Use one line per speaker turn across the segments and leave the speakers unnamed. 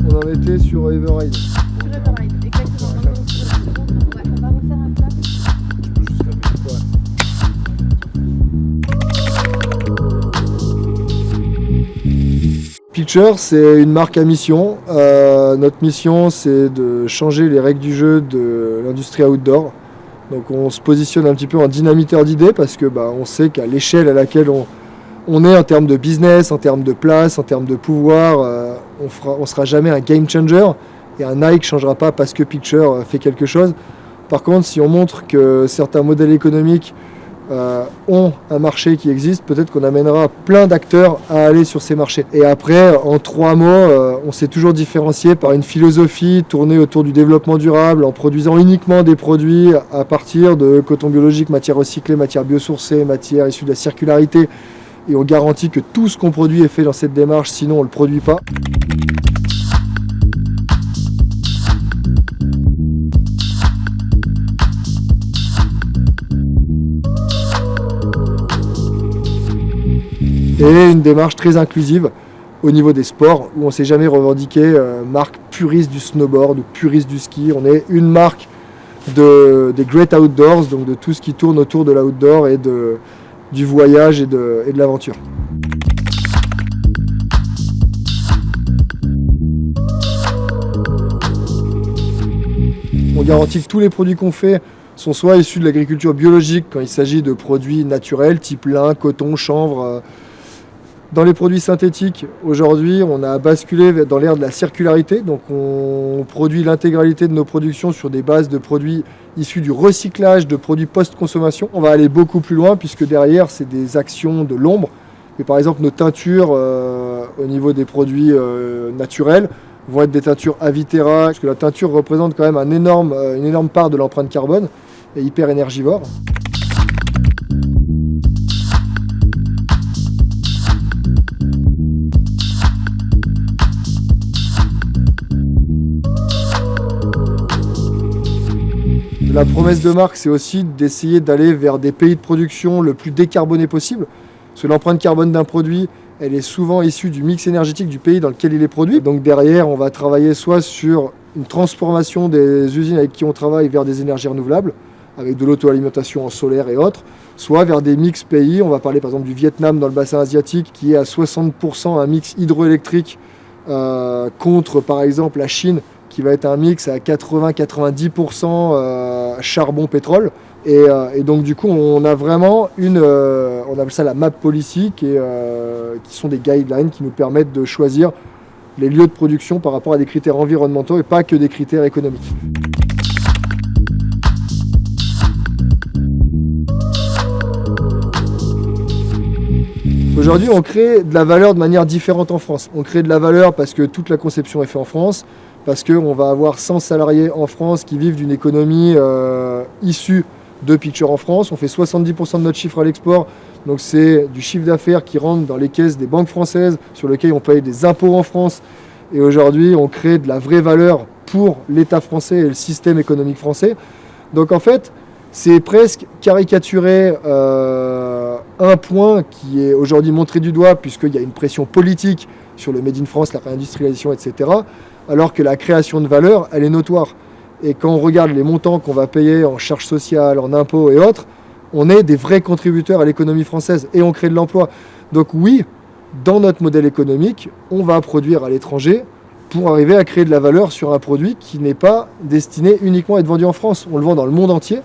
On en était sur Everride.
Sur Everride, exactement. Ouais, on va refaire un plat.
Pitcher, c'est une marque à mission. Notre mission, c'est de changer les règles du jeu de l'industrie outdoor. Donc on se positionne un petit peu en dynamiteur d'idées parce que on sait qu'à l'échelle à laquelle on est en termes de business, en termes de place, en termes de pouvoir, on sera jamais un game changer. Et un Nike ne changera pas parce que Pitcher fait quelque chose. Par contre, si on montre que certains modèles économiques ont un marché qui existe, peut-être qu'on amènera plein d'acteurs à aller sur ces marchés. Et après, en 3 mots, on s'est toujours différencié par une philosophie tournée autour du développement durable, en produisant uniquement des produits à partir de coton biologique, matières recyclées, matières biosourcées, matières issues de la circularité. Et on garantit que tout ce qu'on produit est fait dans cette démarche, sinon on ne le produit pas. Et une démarche très inclusive au niveau des sports, où on ne s'est jamais revendiqué marque puriste du snowboard ou puriste du ski. On est une marque des great outdoors, donc de tout ce qui tourne autour de l'outdoor et du voyage et de l'aventure. On garantit que tous les produits qu'on fait sont soit issus de l'agriculture biologique quand il s'agit de produits naturels, type lin, coton, chanvre. Dans les produits synthétiques, aujourd'hui, on a basculé dans l'ère de la circularité. Donc on produit l'intégralité de nos productions sur des bases de produits issus du recyclage de produits post-consommation. On va aller beaucoup plus loin puisque derrière, c'est des actions de l'ombre. Et par exemple, nos teintures au niveau des produits naturels vont être des teintures Aviterra, parce que la teinture représente quand même une énorme part de l'empreinte carbone et hyper énergivore. La promesse de marque, c'est aussi d'essayer d'aller vers des pays de production le plus décarboné possible. Parce que l'empreinte carbone d'un produit, elle est souvent issue du mix énergétique du pays dans lequel il est produit. Donc derrière, on va travailler soit sur une transformation des usines avec qui on travaille vers des énergies renouvelables, avec de l'auto-alimentation en solaire et autres, soit vers des mix pays. On va parler par exemple du Vietnam dans le bassin asiatique, qui est à 60% un mix hydroélectrique contre par exemple la Chine, qui va être un mix à 80-90% charbon-pétrole. Et donc du coup, on a vraiment on appelle ça la map policy, qui sont des guidelines qui nous permettent de choisir les lieux de production par rapport à des critères environnementaux et pas que des critères économiques. Aujourd'hui, on crée de la valeur de manière différente en France. On crée de la valeur parce que toute la conception est faite en France, parce qu'on va avoir 100 salariés en France qui vivent d'une économie issue de Pitcher en France. On fait 70% de notre chiffre à l'export, donc c'est du chiffre d'affaires qui rentre dans les caisses des banques françaises, sur lesquelles on paye des impôts en France. Et aujourd'hui, on crée de la vraie valeur pour l'État français et le système économique français. Donc en fait, c'est presque caricaturer un point qui est aujourd'hui montré du doigt, puisqu'il y a une pression politique sur le Made in France, la réindustrialisation, etc., alors que la création de valeur, elle est notoire. Et quand on regarde les montants qu'on va payer en charges sociales, en impôts et autres, on est des vrais contributeurs à l'économie française et on crée de l'emploi. Donc oui, dans notre modèle économique, on va produire à l'étranger pour arriver à créer de la valeur sur un produit qui n'est pas destiné uniquement à être vendu en France. On le vend dans le monde entier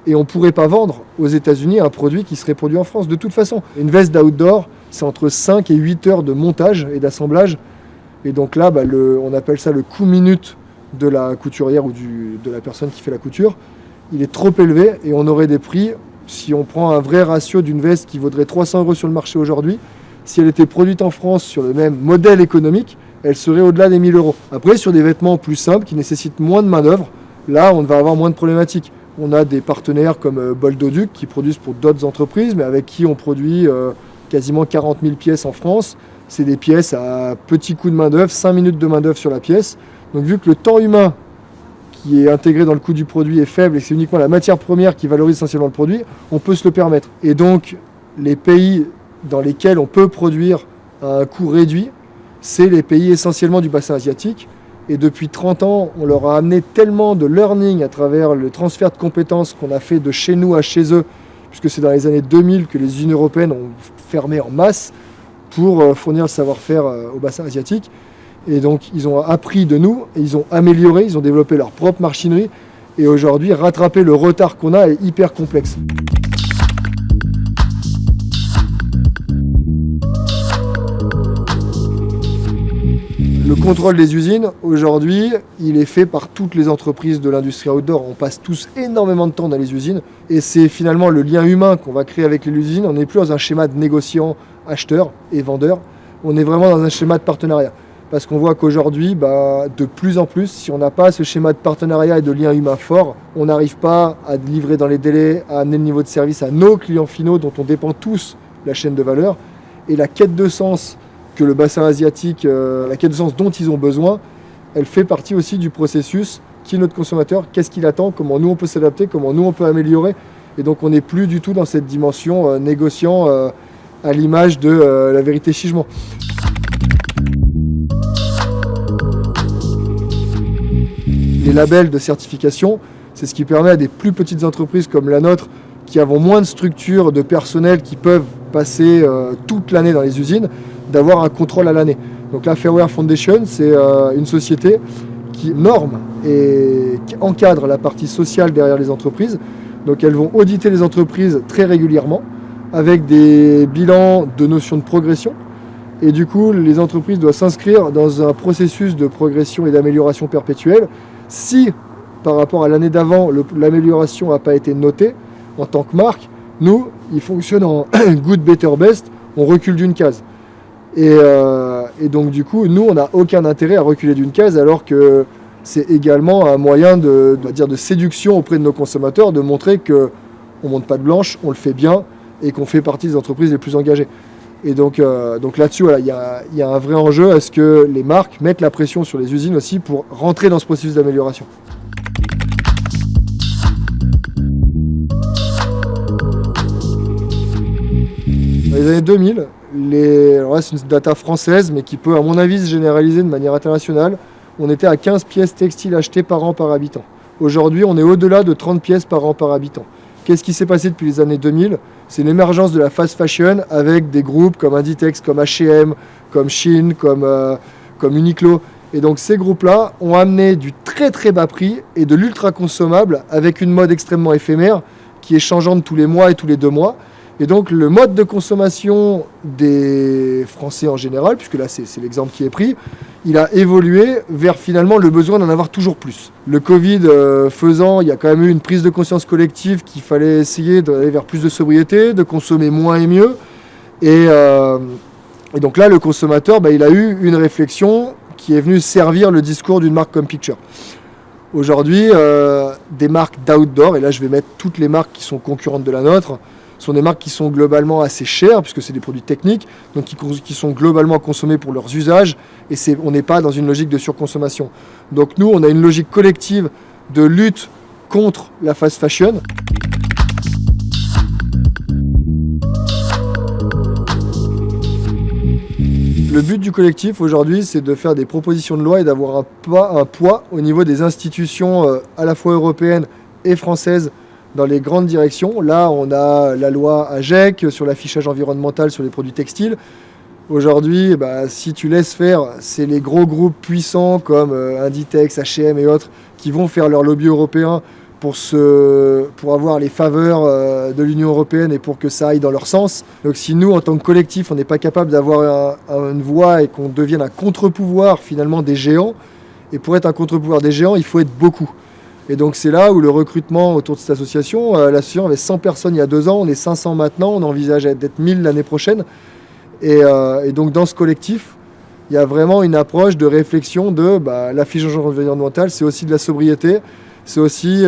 et on ne pourrait pas vendre aux États-Unis un produit qui serait produit en France de toute façon. Une veste d'outdoor, c'est entre 5 et 8 heures de montage et d'assemblage. Et donc là, on appelle ça le coût minute de la couturière ou de la personne qui fait la couture. Il est trop élevé et on aurait des prix, si on prend un vrai ratio d'une veste qui vaudrait 300 € sur le marché aujourd'hui, si elle était produite en France sur le même modèle économique, elle serait au-delà des 1000 €. Après, sur des vêtements plus simples qui nécessitent moins de main-d'œuvre, là, on va avoir moins de problématiques. On a des partenaires comme Boldoduc qui produisent pour d'autres entreprises, mais avec qui on produit quasiment 40 000 pièces en France. C'est des pièces à petit coût de main-d'œuvre, 5 minutes de main-d'œuvre sur la pièce. Donc vu que le temps humain qui est intégré dans le coût du produit est faible et que c'est uniquement la matière première qui valorise essentiellement le produit, on peut se le permettre. Et donc les pays dans lesquels on peut produire à un coût réduit, c'est les pays essentiellement du bassin asiatique. Et depuis 30 ans, on leur a amené tellement de learning à travers le transfert de compétences qu'on a fait de chez nous à chez eux, puisque c'est dans les années 2000 que les usines européennes ont fermé en masse pour fournir le savoir-faire au bassin asiatique. Et donc ils ont appris de nous, et ils ont amélioré, ils ont développé leur propre machinerie. Et aujourd'hui, rattraper le retard qu'on a est hyper complexe. Le contrôle des usines, aujourd'hui, il est fait par toutes les entreprises de l'industrie outdoor. On passe tous énormément de temps dans les usines. Et c'est finalement le lien humain qu'on va créer avec les usines. On n'est plus dans un schéma de négociant, acheteur et vendeur. On est vraiment dans un schéma de partenariat. Parce qu'on voit qu'aujourd'hui, de plus en plus, si on n'a pas ce schéma de partenariat et de lien humain fort, on n'arrive pas à livrer dans les délais, à amener le niveau de service à nos clients finaux dont on dépend tous de la chaîne de valeur. Et la quête de sens que le bassin asiatique, la quête de sens dont ils ont besoin, elle fait partie aussi du processus. Qui est notre consommateur, qu'est-ce qu'il attend, comment nous on peut s'adapter, comment nous on peut améliorer. Et donc on n'est plus du tout dans cette dimension négociant à l'image de la vérité Chigement. Les labels de certification, c'est ce qui permet à des plus petites entreprises comme la nôtre, qui avons moins de structures, de personnel, qui peuvent passer toute l'année dans les usines, d'avoir un contrôle à l'année. Donc la Fairware Foundation, c'est une société qui norme et qui encadre la partie sociale derrière les entreprises. Donc elles vont auditer les entreprises très régulièrement, avec des bilans de notions de progression. Et du coup, les entreprises doivent s'inscrire dans un processus de progression et d'amélioration perpétuelle. Si, par rapport à l'année d'avant, l'amélioration n'a pas été notée, en tant que marque, nous, ils fonctionnent en good, better, best, on recule d'une case. Et donc, du coup, nous, on n'a aucun intérêt à reculer d'une case, alors que c'est également un moyen de séduction auprès de nos consommateurs, de montrer qu'on ne monte pas de blanche, on le fait bien, et qu'on fait partie des entreprises les plus engagées. Et donc là-dessus, voilà, il y a un vrai enjeu à ce que les marques mettent la pression sur les usines aussi pour rentrer dans ce processus d'amélioration. Dans les années 2000, alors là, c'est une data française, mais qui peut, à mon avis, se généraliser de manière internationale. On était à 15 pièces textiles achetées par an par habitant. Aujourd'hui, on est au-delà de 30 pièces par an par habitant. Qu'est-ce qui s'est passé depuis les années 2000 ? C'est l'émergence de la fast fashion avec des groupes comme Inditex, comme H&M, comme Shein, comme Uniqlo. Et donc ces groupes-là ont amené du très très bas prix et de l'ultra consommable avec une mode extrêmement éphémère qui est changeante tous les mois et tous les 2 mois. Et donc le mode de consommation des Français en général, puisque là c'est l'exemple qui est pris, il a évolué vers finalement le besoin d'en avoir toujours plus. Le Covid faisant, il y a quand même eu une prise de conscience collective qu'il fallait essayer d'aller vers plus de sobriété, de consommer moins et mieux. Et donc là, le consommateur, il a eu une réflexion qui est venue servir le discours d'une marque comme Picture. Aujourd'hui, des marques d'outdoor, et là je vais mettre toutes les marques qui sont concurrentes de la nôtre, sont des marques qui sont globalement assez chères, puisque c'est des produits techniques, donc qui sont globalement consommés pour leurs usages, et on n'est pas dans une logique de surconsommation. Donc nous, on a une logique collective de lutte contre la fast fashion. Le but du collectif aujourd'hui, c'est de faire des propositions de loi et d'avoir un poids au niveau des institutions à la fois européennes et françaises dans les grandes directions. Là, on a la loi AGEC sur l'affichage environnemental sur les produits textiles. Aujourd'hui, si tu laisses faire, c'est les gros groupes puissants comme Inditex, H&M et autres qui vont faire leur lobby européen pour avoir les faveurs de l'Union européenne et pour que ça aille dans leur sens. Donc si nous, en tant que collectif, on n'est pas capable d'avoir une voix et qu'on devienne un contre-pouvoir finalement des géants, et pour être un contre-pouvoir des géants, il faut être beaucoup. Et donc c'est là où le recrutement autour de cette association, l'association avait 100 personnes il y a 2 ans, on est 500 maintenant, on envisage d'être 1000 l'année prochaine. Et donc dans ce collectif, il y a vraiment une approche de réflexion de l'affichage environnemental, c'est aussi de la sobriété, c'est aussi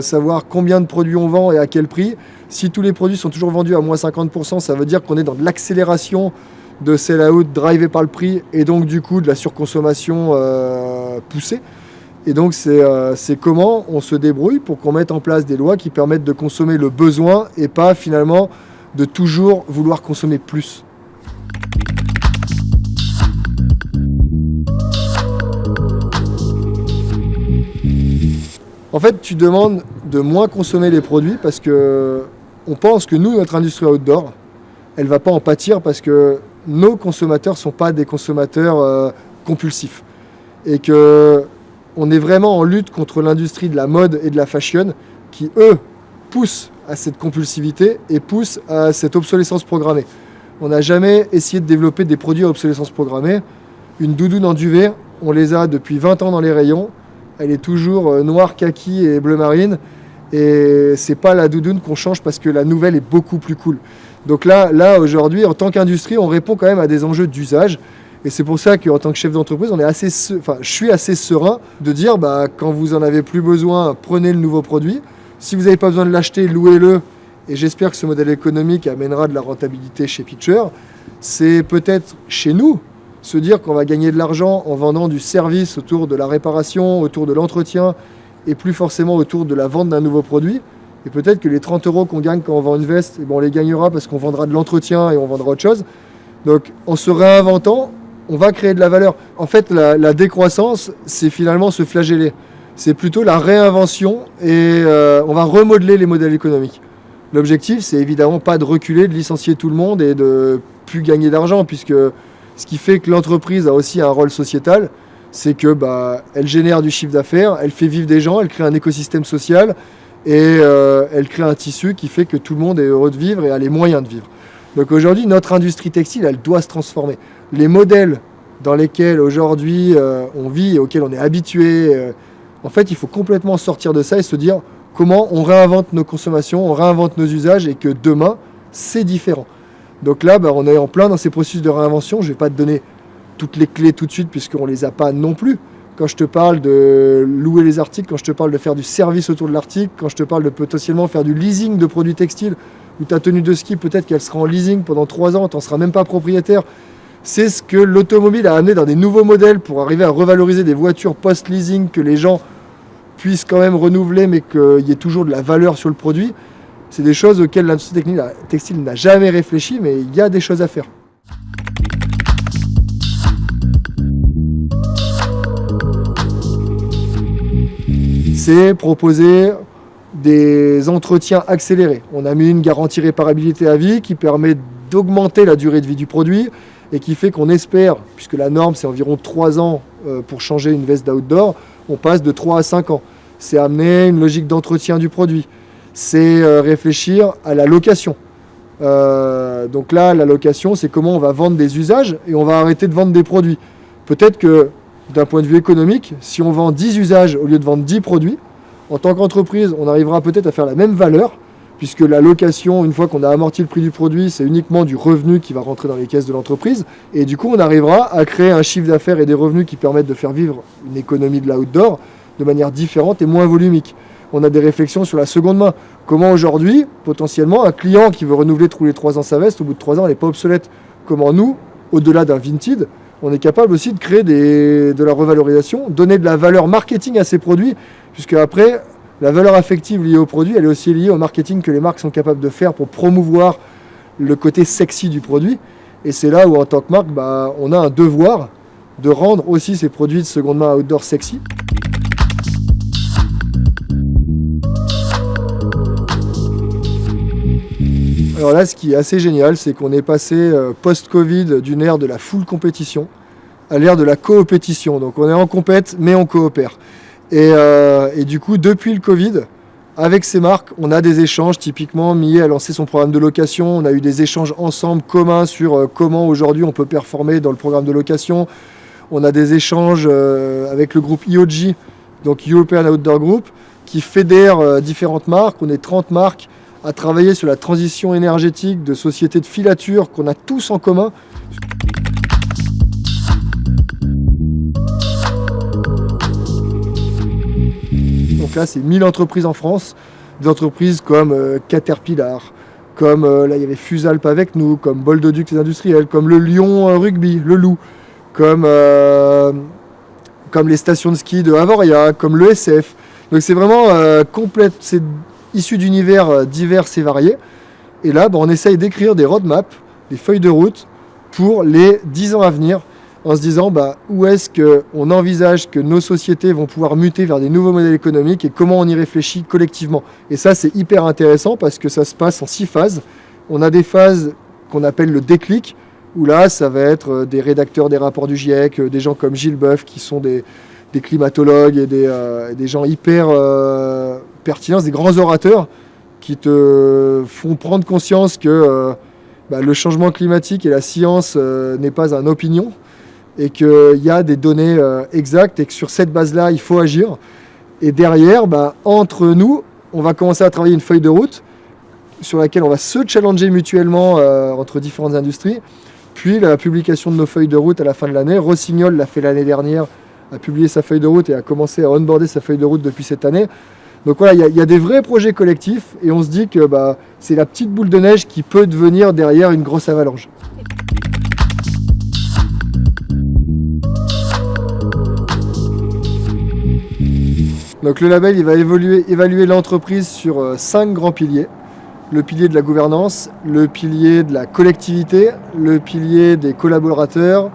savoir combien de produits on vend et à quel prix. Si tous les produits sont toujours vendus à moins 50%, ça veut dire qu'on est dans de l'accélération de sell-out drivé par le prix et donc du coup de la surconsommation poussée. Et donc c'est comment on se débrouille pour qu'on mette en place des lois qui permettent de consommer le besoin et pas finalement de toujours vouloir consommer plus. En fait, tu demandes de moins consommer les produits parce que on pense que nous, notre industrie outdoor, elle ne va pas en pâtir parce que nos consommateurs ne sont pas des consommateurs compulsifs. Et qu'on est vraiment en lutte contre l'industrie de la mode et de la fashion qui, eux, poussent à cette compulsivité et poussent à cette obsolescence programmée. On n'a jamais essayé de développer des produits à obsolescence programmée. Une doudoune en duvet, on les a depuis 20 ans dans les rayons. Elle est toujours noire, kaki et bleu marine. Et c'est pas la doudoune qu'on change parce que la nouvelle est beaucoup plus cool. Donc là aujourd'hui, en tant qu'industrie, on répond quand même à des enjeux d'usage. Et c'est pour ça qu'en tant que chef d'entreprise, je suis assez serein de dire quand vous en avez plus besoin, prenez le nouveau produit. Si vous n'avez pas besoin de l'acheter, louez-le. Et j'espère que ce modèle économique amènera de la rentabilité chez Pitcher. C'est peut-être chez nous se dire qu'on va gagner de l'argent en vendant du service autour de la réparation, autour de l'entretien et plus forcément autour de la vente d'un nouveau produit. Et peut-être que les 30 € qu'on gagne quand on vend une veste, on les gagnera parce qu'on vendra de l'entretien et on vendra autre chose. Donc en se réinventant, on va créer de la valeur. En fait, la décroissance, c'est finalement se flageller. C'est plutôt la réinvention et on va remodeler les modèles économiques. L'objectif, c'est évidemment pas de reculer, de licencier tout le monde et de plus gagner d'argent, puisque ce qui fait que l'entreprise a aussi un rôle sociétal, c'est que elle génère du chiffre d'affaires, elle fait vivre des gens, elle crée un écosystème social et elle crée un tissu qui fait que tout le monde est heureux de vivre et a les moyens de vivre. Donc aujourd'hui, notre industrie textile, elle doit se transformer. Les modèles dans lesquels aujourd'hui on vit et auxquels on est habitué, en fait, il faut complètement sortir de ça et se dire comment on réinvente nos consommations, on réinvente nos usages et que demain, c'est différent. Donc là, on est en plein dans ces processus de réinvention. Je ne vais pas te donner toutes les clés tout de suite puisqu'on ne les a pas non plus. Quand je te parle de louer les articles, quand je te parle de faire du service autour de l'article, quand je te parle de potentiellement faire du leasing de produits textiles, ou ta tenue de ski, peut-être qu'elle sera en leasing pendant 3 ans, tu n'en seras même pas propriétaire. C'est ce que l'automobile a amené dans des nouveaux modèles pour arriver à revaloriser des voitures post-leasing, que les gens puissent quand même renouveler, mais qu'il y ait toujours de la valeur sur le produit. C'est des choses auxquelles l'industrie textile n'a jamais réfléchi, mais il y a des choses à faire. C'est proposer des entretiens accélérés. On a mis une garantie réparabilité à vie qui permet d'augmenter la durée de vie du produit et qui fait qu'on espère, puisque la norme c'est environ 3 ans pour changer une veste d'outdoor, on passe de 3 à 5 ans. C'est amener une logique d'entretien du produit. C'est réfléchir à la location. Donc là, la location, c'est comment on va vendre des usages et on va arrêter de vendre des produits. Peut-être que d'un point de vue économique, si on vend 10 usages au lieu de vendre 10 produits, en tant qu'entreprise, on arrivera peut-être à faire la même valeur, puisque la location, une fois qu'on a amorti le prix du produit, c'est uniquement du revenu qui va rentrer dans les caisses de l'entreprise. Et du coup, on arrivera à créer un chiffre d'affaires et des revenus qui permettent de faire vivre une économie de l'outdoor de manière différente et moins volumique. On a des réflexions sur la seconde main. Comment aujourd'hui, potentiellement, un client qui veut renouveler tous les 3 ans sa veste, au bout de 3 ans, elle n'est pas obsolète. Comment nous, au-delà d'un vintage, on est capable aussi de créer de la revalorisation, donner de la valeur marketing à ces produits, puisque après, la valeur affective liée au produit, elle est aussi liée au marketing que les marques sont capables de faire pour promouvoir le côté sexy du produit. Et c'est là où, en tant que marque, on a un devoir de rendre aussi ces produits de seconde main outdoor sexy. Alors là, ce qui est assez génial, c'est qu'on est passé post-Covid d'une ère de la full compétition à l'ère de la coopétition. Donc on est en compète, mais on coopère. Et du coup, depuis le Covid, avec ces marques, on a des échanges. Typiquement, Millet a lancé son programme de location. On a eu des échanges ensemble communs sur comment aujourd'hui on peut performer dans le programme de location. On a des échanges avec le groupe IOG, donc European Outdoor Group, qui fédère différentes marques. On est 30 marques à travailler sur la transition énergétique de sociétés de filature qu'on a tous en commun. Donc là, c'est 1000 entreprises en France, des entreprises comme Caterpillar, comme là il y avait Fusalp avec nous, comme Boldoduc les industriels, comme le Lyon Rugby, le Loup, comme les stations de ski de Avoria, comme le SF. Donc c'est vraiment complète, c'est issu d'univers divers et variés. Et là, on essaye d'écrire des roadmaps, des feuilles de route pour les 10 ans à venir en se disant où est-ce qu'on envisage que nos sociétés vont pouvoir muter vers des nouveaux modèles économiques et comment on y réfléchit collectivement. Et ça, c'est hyper intéressant parce que ça se passe en 6 phases. On a des phases qu'on appelle le déclic, où là, ça va être des rédacteurs des rapports du GIEC, des gens comme Gilles Boeuf, qui sont des climatologues et des gens hyper pertinents, des grands orateurs qui te font prendre conscience que le changement climatique et la science n'est pas une opinion et qu'il y a des données exactes et que sur cette base-là, il faut agir. Et derrière, entre nous, on va commencer à travailler une feuille de route sur laquelle on va se challenger mutuellement entre différentes industries. Puis la publication de nos feuilles de route à la fin de l'année. Rossignol l'a fait l'année dernière, a publié sa feuille de route et a commencé à onboarder sa feuille de route depuis cette année. Donc voilà, il y a des vrais projets collectifs et on se dit que c'est la petite boule de neige qui peut devenir derrière une grosse avalanche. Donc le label, il va évaluer l'entreprise sur 5 grands piliers. Le pilier de la gouvernance, le pilier de la collectivité, le pilier des collaborateurs,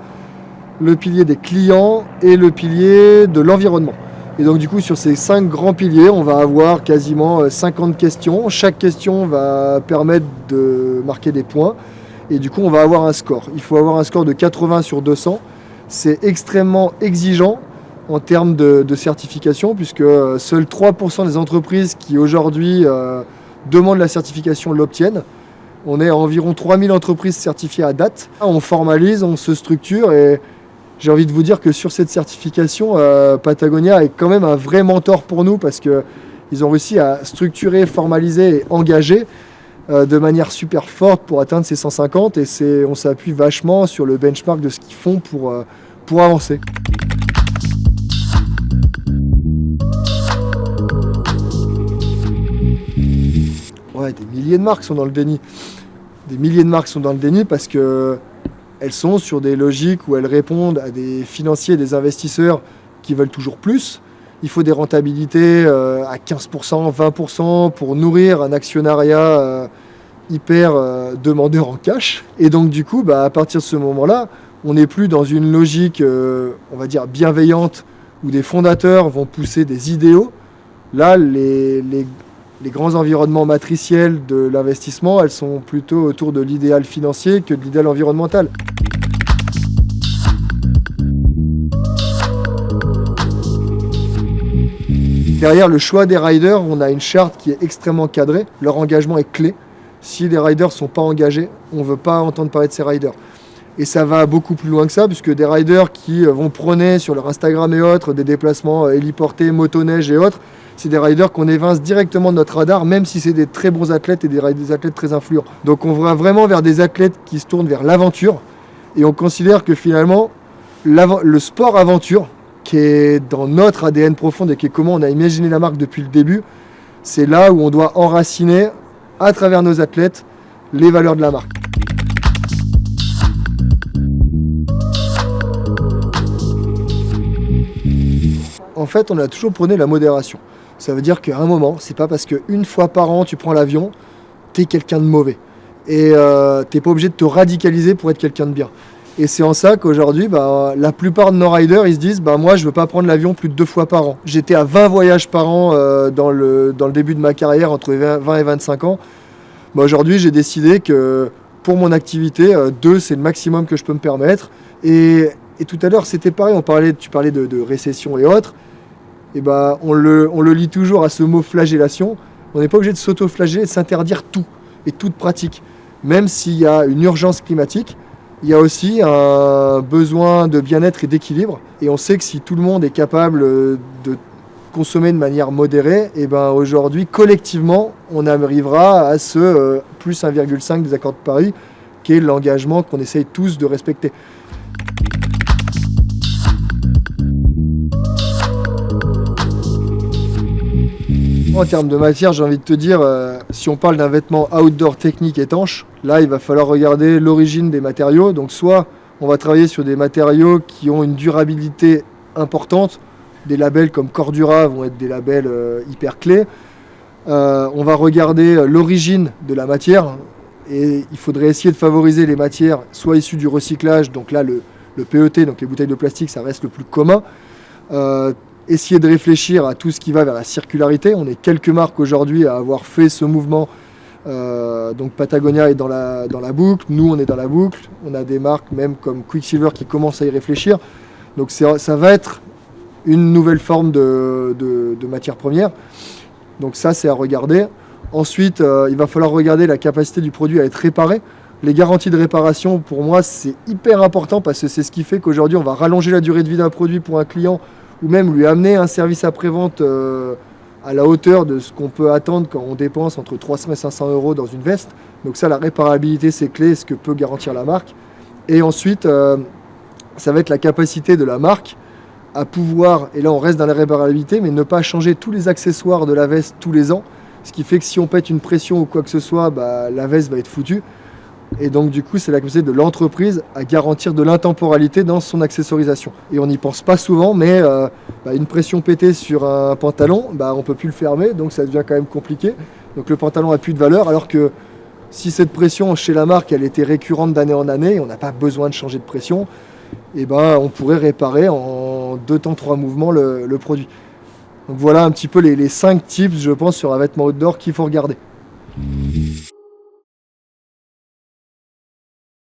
le pilier des clients et le pilier de l'environnement. Et donc du coup, sur ces 5 grands piliers, on va avoir quasiment 50 questions. Chaque question va permettre de marquer des points. Et du coup, on va avoir un score. Il faut avoir un score de 80 sur 200. C'est extrêmement exigeant en termes de certification, puisque seuls 3% des entreprises qui aujourd'hui demandent la certification l'obtiennent. On est à environ 3000 entreprises certifiées à date. On formalise, on se structure et j'ai envie de vous dire que sur cette certification, Patagonia est quand même un vrai mentor pour nous parce qu'ils ont réussi à structurer, formaliser et engager de manière super forte pour atteindre ces 150 et on s'appuie vachement sur le benchmark de ce qu'ils font pour avancer. Ouais, des milliers de marques sont dans le déni. Des milliers de marques sont dans le déni parce qu'elles sont sur des logiques où elles répondent à des financiers, des investisseurs qui veulent toujours plus. Il faut des rentabilités à 15%, 20% pour nourrir un actionnariat hyper demandeur en cash. Et donc du coup, à partir de ce moment-là, on n'est plus dans une logique, on va dire, bienveillante où des fondateurs vont pousser des idéaux. Là, les grands environnements matriciels de l'investissement, elles sont plutôt autour de l'idéal financier que de l'idéal environnemental. Derrière le choix des riders, on a une charte qui est extrêmement cadrée. Leur engagement est clé. Si les riders ne sont pas engagés, on ne veut pas entendre parler de ces riders. Et ça va beaucoup plus loin que ça, puisque des riders qui vont prôner sur leur Instagram et autres des déplacements héliportés, motoneige et autres, c'est des riders qu'on évince directement de notre radar, même si c'est des très bons athlètes et des athlètes très influents. Donc on va vraiment vers des athlètes qui se tournent vers l'aventure. Et on considère que finalement, le sport aventure, qui est dans notre ADN profond et qui est comment on a imaginé la marque depuis le début, c'est là où on doit enraciner, à travers nos athlètes, les valeurs de la marque. En fait, on a toujours prôné la modération. Ça veut dire qu'à un moment, c'est pas parce qu'une fois par an tu prends l'avion, t'es quelqu'un de mauvais. Et t'es pas obligé de te radicaliser pour être quelqu'un de bien. Et c'est en ça qu'aujourd'hui, la plupart de nos riders, ils se disent moi je veux pas prendre l'avion plus de 2 fois par an. J'étais à 20 voyages par an dans le début de ma carrière, entre 20 et 25 ans. Aujourd'hui, j'ai décidé que pour mon activité, 2 c'est le maximum que je peux me permettre. Et tout à l'heure, c'était pareil, tu parlais de récession et autres. Et on le lie toujours à ce mot flagellation. On n'est pas obligé de s'auto-flageller et de s'interdire tout et toute pratique. Même s'il y a une urgence climatique, il y a aussi un besoin de bien-être et d'équilibre. Et on sait que si tout le monde est capable de consommer de manière modérée, aujourd'hui, collectivement, on arrivera à ce plus 1,5 des accords de Paris, qui est l'engagement qu'on essaye tous de respecter. En termes de matière, j'ai envie de te dire, si on parle d'un vêtement outdoor technique étanche, là il va falloir regarder l'origine des matériaux. Donc soit on va travailler sur des matériaux qui ont une durabilité importante, des labels comme Cordura vont être des labels hyper clés. On va regarder l'origine de la matière et il faudrait essayer de favoriser les matières soit issues du recyclage, donc là le le PET, donc les bouteilles de plastique, ça reste le plus commun. Essayer de réfléchir à tout ce qui va vers la circularité. On est quelques marques aujourd'hui à avoir fait ce mouvement. Donc Patagonia est dans la boucle, nous on est dans la boucle. On a des marques même comme Quicksilver qui commencent à y réfléchir. Donc ça va être une nouvelle forme de matière première. Donc ça, c'est à regarder. Ensuite, il va falloir regarder la capacité du produit à être réparé. Les garanties de réparation, pour moi, c'est hyper important parce que c'est ce qui fait qu'aujourd'hui, on va rallonger la durée de vie d'un produit pour un client ou même lui amener un service après-vente à la hauteur de ce qu'on peut attendre quand on dépense entre 300 et 500 euros dans une veste. Donc ça, la réparabilité, c'est clé, ce que peut garantir la marque. Et ensuite, ça va être la capacité de la marque à pouvoir, et là on reste dans la réparabilité, mais ne pas changer tous les accessoires de la veste tous les ans. Ce qui fait que si on pète une pression ou quoi que ce soit, la veste va être foutue. Et donc du coup, c'est la capacité de l'entreprise à garantir de l'intemporalité dans son accessorisation. Et on n'y pense pas souvent, mais une pression pétée sur un pantalon, on ne peut plus le fermer, donc ça devient quand même compliqué. Donc le pantalon n'a plus de valeur, alors que si cette pression chez la marque, elle était récurrente d'année en année, on n'a pas besoin de changer de pression, et on pourrait réparer en 2 temps 3 mouvements le produit. Donc voilà un petit peu les 5 tips, je pense, sur un vêtement outdoor qu'il faut regarder.